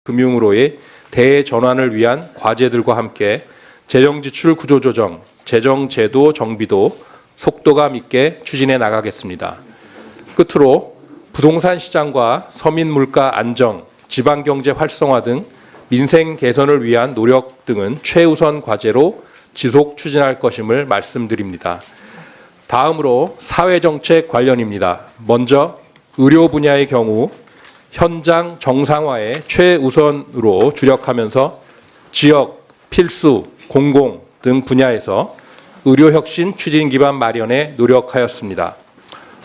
금융으로의 대전환을 위한 과제들과 함께 재정지출 구조조정, 재정제도 정비도 속도감 있게 추진해 나가겠습니다. 끝으로 부동산 시장과 서민 물가 안정, 지방경제 활성화 등 민생 개선을 위한 노력 등은 최우선 과제로 지속 추진할 것임을 말씀드립니다. 다음으로 사회정책 관련입니다. 먼저 의료 분야의 경우 현장 정상화에 최우선으로 주력하면서 지역, 필수, 공공 등 분야에서 의료혁신 추진 기반 마련에 노력하였습니다.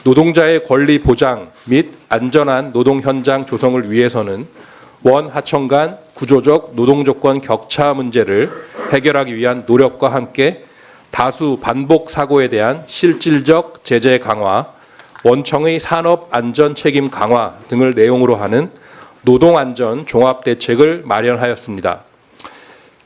노동자의 권리 보장 및 안전한 노동 현장 조성을 위해서는 원 하청 간 구조적 노동조건 격차 문제를 해결하기 위한 노력과 함께 다수 반복 사고에 대한 실질적 제재 강화, 원청의 산업 안전 책임 강화 등을 내용으로 하는 노동안전 종합대책을 마련하였습니다.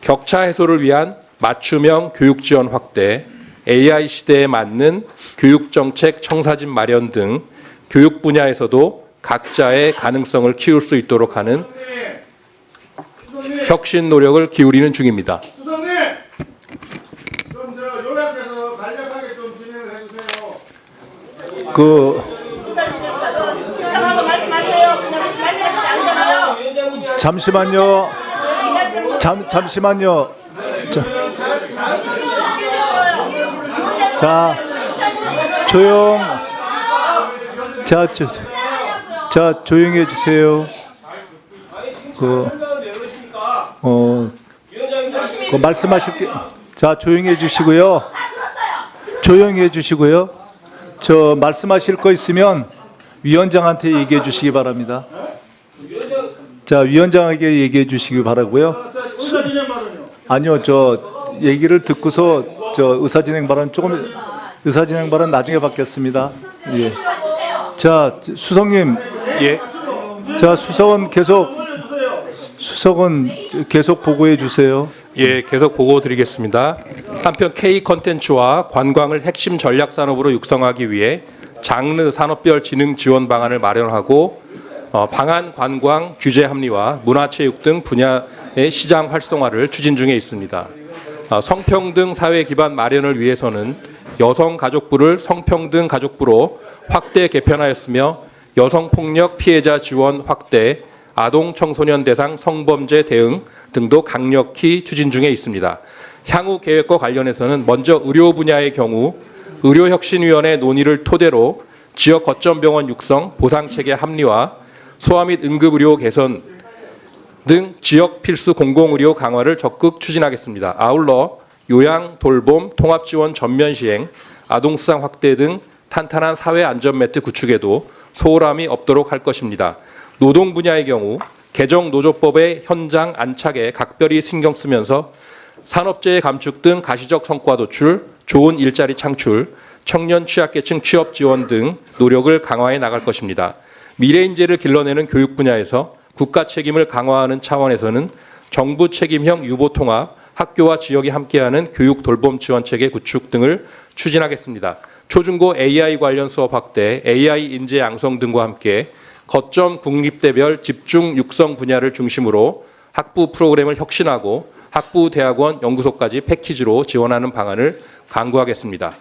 격차 해소를 위한 맞춤형 교육 지원 확대, AI 시대에 맞는 교육정책 청사진 마련 등 교육 분야에서도 각자의 가능성을 키울 수 있도록 하는 혁신 노력을 기울이는 중입니다. 수석님, 좀 요약해서 간략하게 좀 진행을 해주세요. 잠시만요. 잠시만요. 자, 조용. 자, 조용히 해주세요. 말씀하실 게, 자, 조용히 해주시고요. 조용히 해주시고요. 저 말씀하실 거 있으면 위원장한테 얘기해 주시기 바랍니다. 자, 위원장에게 얘기해 주시기 바라고요. 의사진행 발언요. 아니요, 저 얘기를 듣고서 저 의사진행 발언 조금 의사진행 발언 나중에 받겠습니다. 예. 자, 수석님. 예. 자, 수석은 계속 보고해 주세요. 예, 계속 보고 드리겠습니다. 한편 K 컨텐츠와 관광을 핵심 전략 산업으로 육성하기 위해 장르 산업별 진흥 지원 방안을 마련하고 방한 관광 규제 합리화, 문화체육 등 분야의 시장 활성화를 추진 중에 있습니다. 성평등 사회 기반 마련을 위해서는 여성가족부를 성평등 가족부로 확대 개편하였으며 여성폭력 피해자 지원 확대, 아동 청소년 대상 성범죄 대응 등도 강력히 추진 중에 있습니다. 향후 계획과 관련해서는 먼저 의료 분야의 경우 의료혁신위원회 논의를 토대로 지역 거점 병원 육성, 보상체계 합리화, 소아 및 응급의료 개선 등 지역 필수 공공의료 강화를 적극 추진하겠습니다. 아울러 요양, 돌봄, 통합지원 전면 시행, 아동수당 확대 등 탄탄한 사회 안전매트 구축에도 소홀함이 없도록 할 것입니다. 노동 분야의 경우 개정노조법의 현장 안착에 각별히 신경 쓰면서 산업재해 감축 등 가시적 성과 도출, 좋은 일자리 창출, 청년 취약계층 취업 지원 등 노력을 강화해 나갈 것입니다. 미래 인재를 길러내는 교육 분야에서 국가 책임을 강화하는 차원에서는 정부 책임형 유보 통합, 학교와 지역이 함께하는 교육 돌봄 지원 체계 구축 등을 추진하겠습니다. 초중고 AI 관련 수업 확대, AI 인재 양성 등과 함께 거점 국립대별 집중 육성 분야를 중심으로 학부 프로그램을 혁신하고 학부 대학원 연구소까지 패키지로 지원하는 방안을 강구하겠습니다.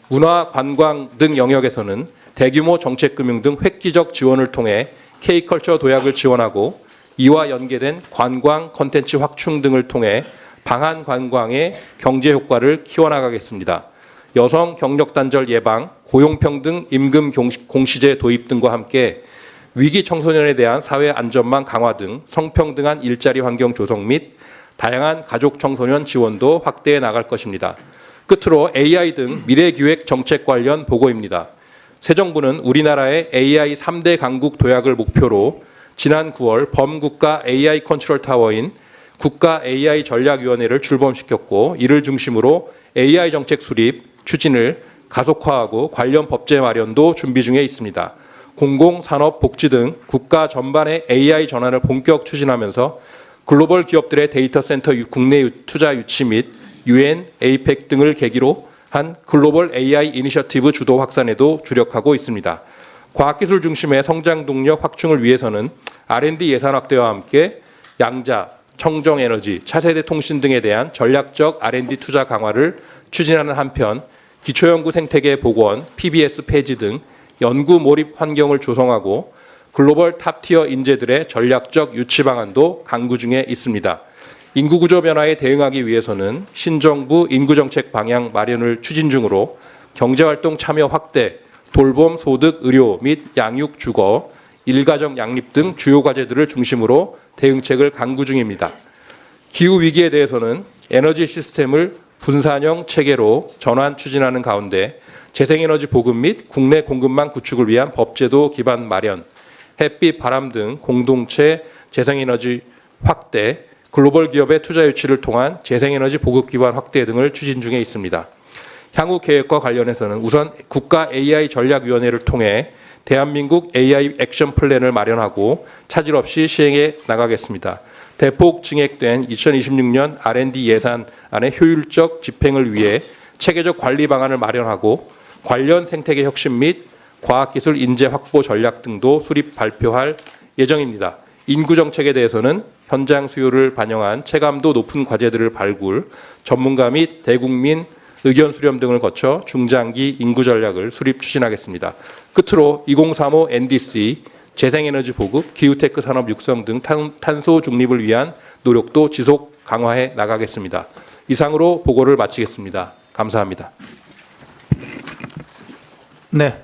문화, 관광 등 영역에서는 대규모 정책금융 등 획기적 지원을 통해 K컬처 도약을 지원하고 이와 연계된 관광 콘텐츠 확충 등을 통해 방한 관광의 경제 효과를 키워나가겠습니다. 여성 경력 단절 예방, 고용평등 임금 공시제 도입 등과 함께 위기 청소년에 대한 사회 안전망 강화 등 성평등한 일자리 환경 조성 및 다양한 가족 청소년 지원도 확대해 나갈 것입니다. 끝으로 AI 등 미래기획 정책 관련 보고입니다. 새 정부는 우리나라의 AI 3대 강국 도약을 목표로 지난 9월 범국가 AI 컨트롤 타워인 국가 AI 전략위원회를 출범시켰고 이를 중심으로 AI 정책 수립, 추진을 가속화하고 관련 법제 마련도 준비 중에 있습니다. 공공, 산업, 복지 등 국가 전반의 AI 전환을 본격 추진하면서 글로벌 기업들의 데이터 센터 국내 투자 유치 및 UN, APEC 등을 계기로 한 글로벌 AI 이니셔티브 주도 확산에도 주력하고 있습니다. 과학기술 중심의 성장 동력 확충을 위해서는 R&D 예산 확대와 함께 양자, 청정에너지, 차세대 통신 등에 대한 전략적 R&D 투자 강화를 추진하는 한편 기초연구 생태계 복원, PBS 폐지 등 연구 몰입 환경을 조성하고 글로벌 탑티어 인재들의 전략적 유치 방안도 강구 중에 있습니다. 인구 구조 변화에 대응하기 위해서는 신정부 인구정책 방향 마련을 추진 중으로 경제활동 참여 확대, 돌봄, 소득, 의료 및 양육, 주거, 일가정 양립 등 주요 과제들을 중심으로 대응책을 강구 중입니다. 기후 위기에 대해서는 에너지 시스템을 분산형 체계로 전환 추진하는 가운데 재생에너지 보급 및 국내 공급망 구축을 위한 법제도 기반 마련, 햇빛, 바람 등 공동체 재생에너지 확대, 글로벌 기업의 투자 유치를 통한 재생에너지 보급 기반 확대 등을 추진 중에 있습니다. 향후 계획과 관련해서는 우선 국가 AI 전략위원회를 통해 대한민국 AI 액션 플랜을 마련하고 차질 없이 시행해 나가겠습니다. 대폭 증액된 2026년 R&D 예산안의 효율적 집행을 위해 체계적 관리 방안을 마련하고 관련 생태계 혁신 및 과학기술 인재 확보 전략 등도 수립 발표할 예정입니다. 인구 정책에 대해서는 현장 수요를 반영한 체감도 높은 과제들을 발굴, 전문가 및 대국민 의견 수렴 등을 거쳐 중장기 인구 전략을 수립 추진하겠습니다. 끝으로 2035 NDC, 재생에너지 보급, 기후테크 산업 육성 등 탄소 중립을 위한 노력도 지속 강화해 나가겠습니다. 이상으로 보고를 마치겠습니다. 감사합니다. 네,